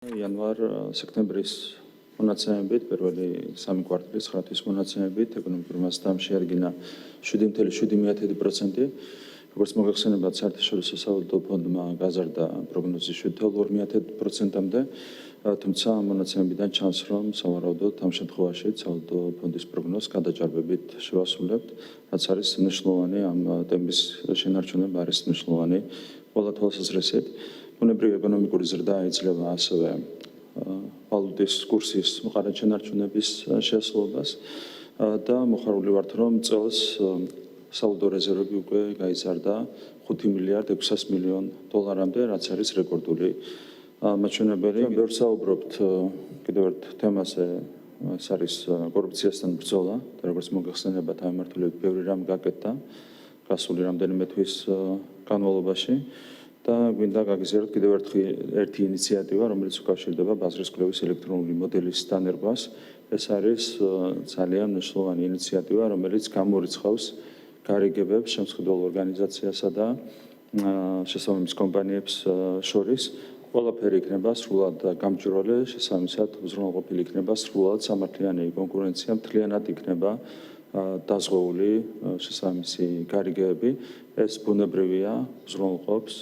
იანვარ-სექტემბრის მონაცემებით, პირველი 3 კვარტალის 9 თვის მონაცემებით, ეკონომიკური მასშტაბი შეადგინა 7.7%. როგორც მოგეხსენებათ, საერთაშორისო სავალუტო ფონდმა გაზარდა პროგნოზი 7.2%-მდე, თუმცა მონაცემებიდან ჩანს, რომ სავარაუდოდ ამ შემთხვევაში სავალუტო ფონდის პროგნოზს გადაჭარბებით შევასრულებთ, რაც არის მნიშვნელოვანი, ამ ტემპის შენარჩუნება არის მნიშვნელოვანი ყველა თვალსაზრისით. ბუნებრივი ეკონომიკური ზრდა იძლევა ასევე ვალუტის კურსის მყარად შენარჩუნების შესაძლებლობას და მოხარული ვართ, რომ წელს სავალუტო რეზერვები უკვე გაიზარდა 5 მილიარდ 600 მილიონ დოლარამდე, რაც არის რეკორდული მაჩვენებელი. ბევრს საუბრობთ კიდევ ერთ თემაზე, ეს არის კორუფციასთან ბრძოლა და როგორც მოგეხსენებათ, ამ მიმართულებით ბევრი რამ გაკეთდა გასული რამდენიმე თვის განმავლობაში. და გვინდა გაგიზიაროთ კიდევ ერთი ინიციატივა, რომელიც უკავშირდება ბაზრის კვლევის ელექტრონული მოდელის დანერგვას. ეს არის ძალიან მნიშვნელოვანი ინიციატივა, რომელიც გამორიცხავს გარიგებებს შემსახედველ ორგანიზაციასა და შესაბამის კომპანიებს შორის. ყველაფერი იქნება სრულად გამჭვირვალე, შესაბამისად უზრუნველყოფილი იქნება სრულად სამართლიანი კონკურენცია, მთლიანად იქნება დაზღვეული შესაბამისი გარიგებები. ეს ბუნებრივია, უზრუნველყოფს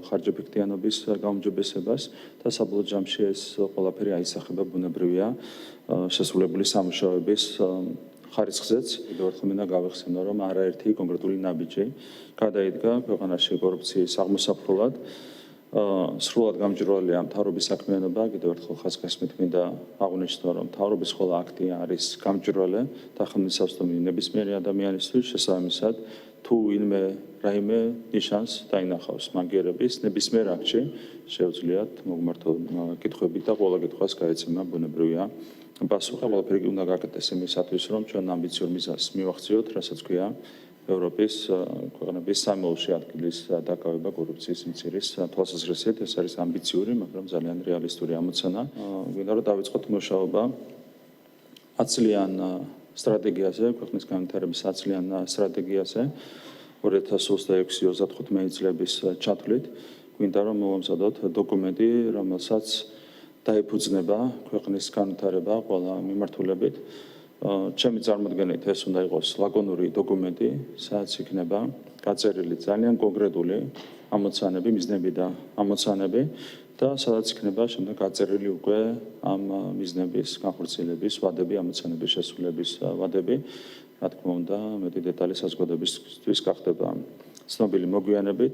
ხარჯეფექტიანობის გაუმჯობესებას და საბოლოო ჯამში ეს ყველაფერი აისახება ბუნებრივია შესრულებული სამუშაოების ხარისხზეც. კიდევ ერთხელ მინდა გავეხსენო, რომ არაერთი კონკრეტული ნაბიჯი გადაიდგა ქვეყანაში კორუფციის აღმოსაფრულად. სრულად გამჭვირვალეა მთავრობის საქმიანობა. კიდევ ერთხელ ხაზგასმით მინდა აღვნიშნო, რომ მთავრობის ყველა აქტი არის გამჭვირვალე და ხელმისაწვდომი ნებისმიერი ადამიანისთვის, შესაბამისად თუ ვინმე რაიმე ნიშანს დაინახავს მაგიერების ნებისმიერ აქტში, შეუძლიათ მოგმართო კითხვები და ყველა კითხვას გაეცემა ბუნებრივია პასუხი. ყველაფერი უნდა გაკეთდეს იმისათვის, რომ ჩვენ ამბიციურ მიზანს მივახციოთ, რასაც ქვია ევროპის ქვეყნების სამეულში ადგილის დაკავება კორუფციის მცირის თვალსაზრისით. ეს არის ამბიციური, მაგრამ ძალიან რეალისტური ამოცანა. გვინდა რომ დავიწყოთ მუშაობა 10 წლიან სტრატეგიაზე, ქვეყნის განვითარების 10 წლიან სტრატეგიაზე 2026-35 წლების ჩათვლით. გვინდა რომ მოვამზადოთ დოკუმენტი, რომელსაც დაიფუძნება ქვეყნის განვითარება ყველა მიმართულებით. ჩემი წარმოდგენით ეს უნდა იყოს ლაკონური დოკუმენტი, სადაც იქნება გაწერილი ძალიან კონკრეტული ამოცანები, მიზნები და ამოცანები და სადაც იქნება შემდეგ გაწერილი უკვე ამ მიზნების განხორციელების ვადები, ამოცანების შესრულების ვადები. რა თქმა უნდა, მეტი დეტალი საზოგადოებისთვის გახდება ცნობილი მოგვიანებით.